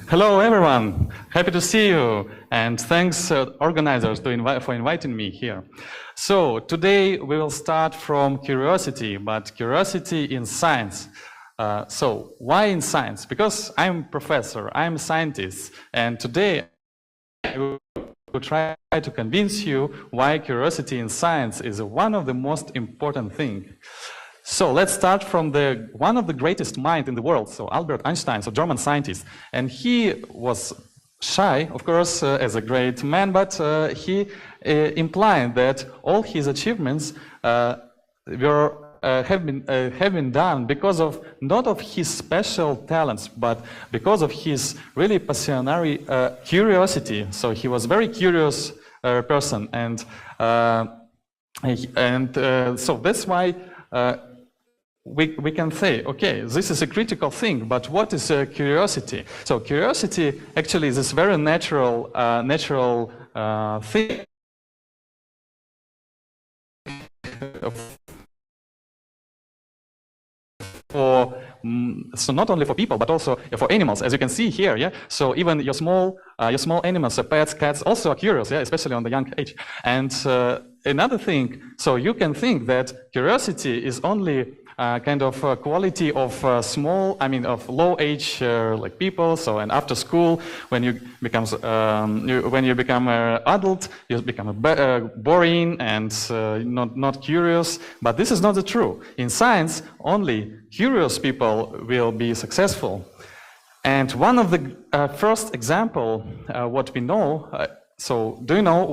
Hello everyone, happy to see you, and thanks organizers for inviting me here. So today we will start from curiosity, but curiosity in science. So why in science? Because I'm a professor, I'm a scientist, and today I will try to convince you why curiosity in science is one of the most important things. So let's start from one of the greatest minds in the world, so Albert Einstein, so German scientist. And he was shy, of course, as a great man, but he implied that all his achievements have been done because of not of his special talents, but because of his really passionate curiosity. So he was a very curious person, and so that's why. We can say, okay, this is a critical thing, but what is curiosity? So curiosity actually is this very natural thing so not only for people, but also for animals, as you can see here. Yeah. So even your small animals, pets, cats, also are curious. Yeah, especially on the young age. And another thing, so you can think that curiosity is only kind of quality of of low age like people. So and after school, when you become an adult, you become boring and not curious. But this is not the truth. In science, only curious people will be successful. And one of the first example, what we know. So do you know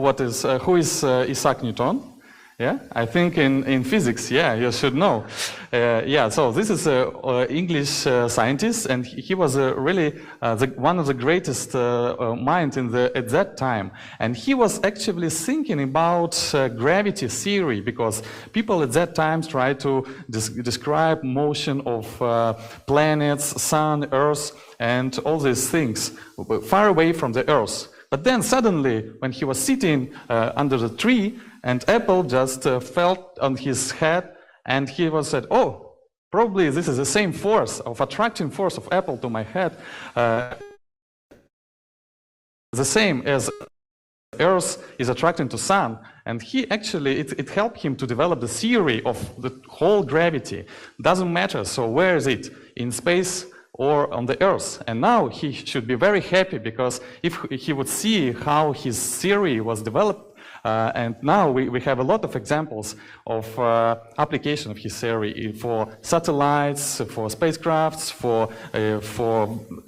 who is Isaac Newton? Yeah, I think in physics, yeah, you should know. Yeah, so this is an English scientist, and he was really one of the greatest minds at that time. And he was actually thinking about gravity theory, because people at that time tried to describe motion of planets, sun, Earth, and all these things far away from the Earth. But then suddenly, when he was sitting under the tree, and apple just fell on his head, and he was said, "Oh, probably this is the same force of attracting force of apple to my head, the same as Earth is attracting to sun." And he actually, it helped him to develop the theory of the whole gravity. Doesn't matter. So where is it? In space or on the Earth? And now he should be very happy, because if he would see how his theory was developed. And now we have a lot of examples of application of his theory for satellites, for spacecrafts, for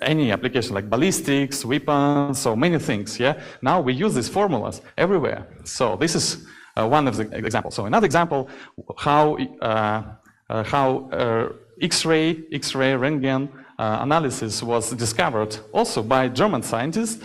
any application like ballistics, weapons, so many things. Yeah. Now we use these formulas everywhere. So this is one of the examples. So another example, how X-ray Röntgen analysis was discovered also by German scientists.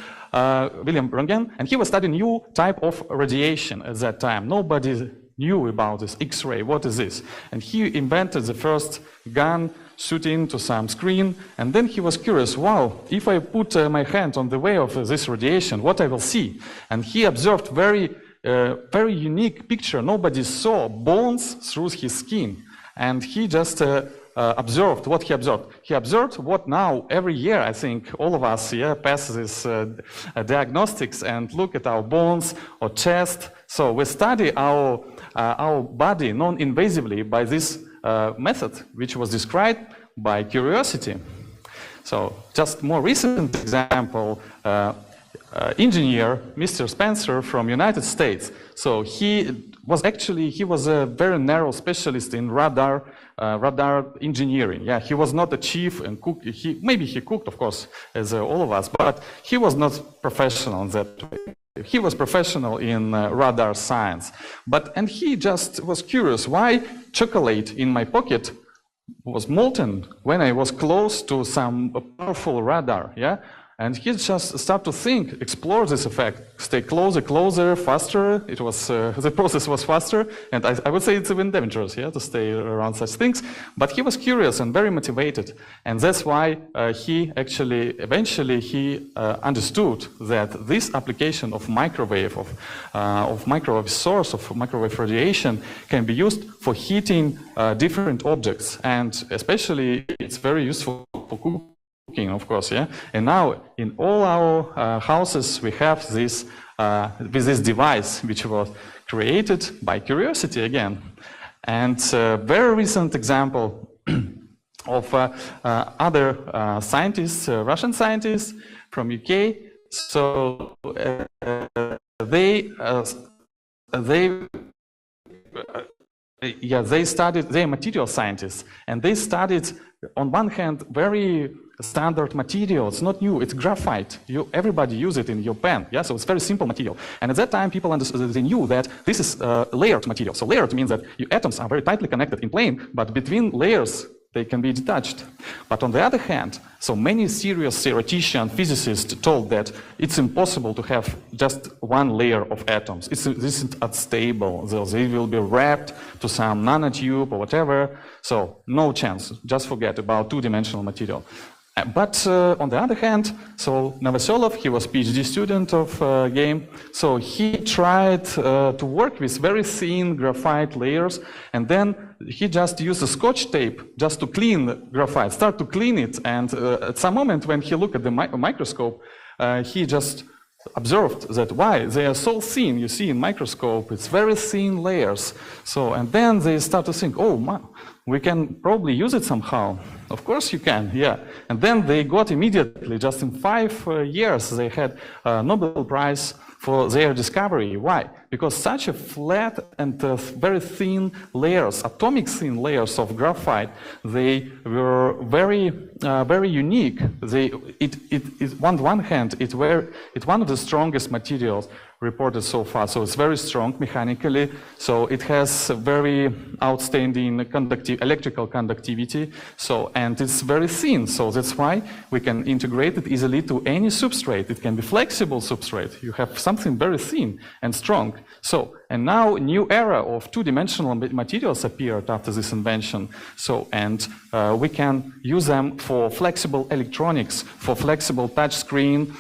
Wilhelm Röntgen, and he was studying new type of radiation at that time. Nobody knew about this X-ray. What is this? And he invented the first gun shooting to some screen, and then he was curious, wow, if I put my hand on the way of this radiation, what I will see? And he observed very unique picture. Nobody saw bones through his skin, and he just observed what he observed. He observed what now every year, I think, all of us pass this diagnostics and look at our bones or chest. So we study our body non-invasively by this method, which was described by curiosity. So just more recent example, engineer Mr. Spencer from United States. So he was a very narrow specialist in radar engineering. Yeah, he was not a chief and cook. Maybe he cooked, of course, as all of us, but he was not professional in that way. He was professional in radar science. And he just was curious why chocolate in my pocket was molten when I was close to some powerful radar. Yeah. And he just started to think, explore this effect, stay closer, faster. It was the process was faster, and I would say it's even dangerous, yeah, to stay around such things. But he was curious and very motivated, and that's why he actually eventually understood that this application of microwave source of microwave radiation can be used for heating different objects, and especially it's very useful for cooking. cooking, of course, yeah. And now in all our houses we have this with this device, which was created by curiosity again. And a very recent example of other scientists, Russian scientists from UK. So they studied, they're material scientists, and they studied, on one hand, very standard material. It's not new, it's graphite. Everybody use it in your pen, yeah? So it's very simple material. And at that time, people understood, they knew that this is layered material. So layered means that your atoms are very tightly connected in plane, but between layers, they can be detached. But on the other hand, so many serious theoreticians, physicists told that it's impossible to have just one layer of atoms. This isn't unstable. They will be wrapped to some nanotube or whatever. So no chance. Just forget about two-dimensional material. But on the other hand, so Novoselov, he was a PhD student of game, so he tried to work with very thin graphite layers, and then he just used a scotch tape just to clean graphite, start to clean it, and at some moment when he looked at the microscope, he just observed that why they are so thin. You see in microscope, it's very thin layers. So, and then they start to think, oh man, we can probably use it somehow. Of course you can, yeah. And then they got immediately, just in 5 years, they had a Nobel Prize for their discovery. Why? Because such a flat and very thin layers, atomic thin layers of graphite, they were very, very unique. On one hand, it's one of the strongest materials reported so far. So it's very strong mechanically. So it has very outstanding electrical conductivity. So, and it's very thin. So that's why we can integrate it easily to any substrate. It can be flexible substrate. You have something very thin and strong. So, and now new era of two-dimensional materials appeared after this invention. So, and we can use them for flexible electronics, for flexible touch screen.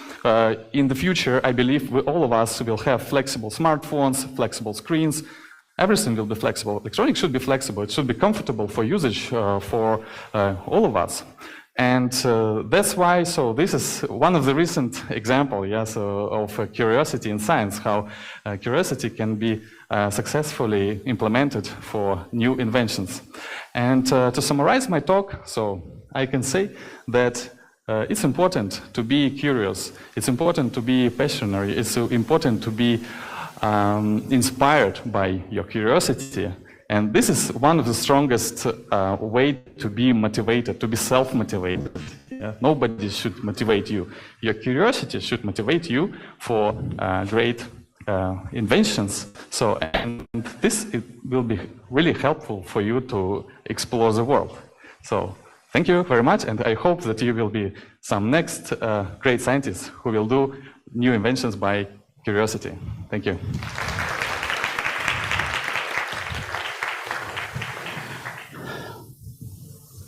In the future, I believe all of us will have flexible smartphones, flexible screens. Everything will be flexible. Electronics should be flexible. It should be comfortable for usage for all of us. And that's why, so this is one of the recent examples, yes, of curiosity in science, how curiosity can be successfully implemented for new inventions. And to summarize my talk, so I can say that it's important to be curious, it's important to be passionate, it's important to be inspired by your curiosity. And this is one of the strongest way to be motivated, to be self-motivated. Yeah? Nobody should motivate you. Your curiosity should motivate you for great inventions. So, and this will be really helpful for you to explore the world. So, thank you very much, and I hope that you will be some next great scientists who will do new inventions by curiosity. Thank you.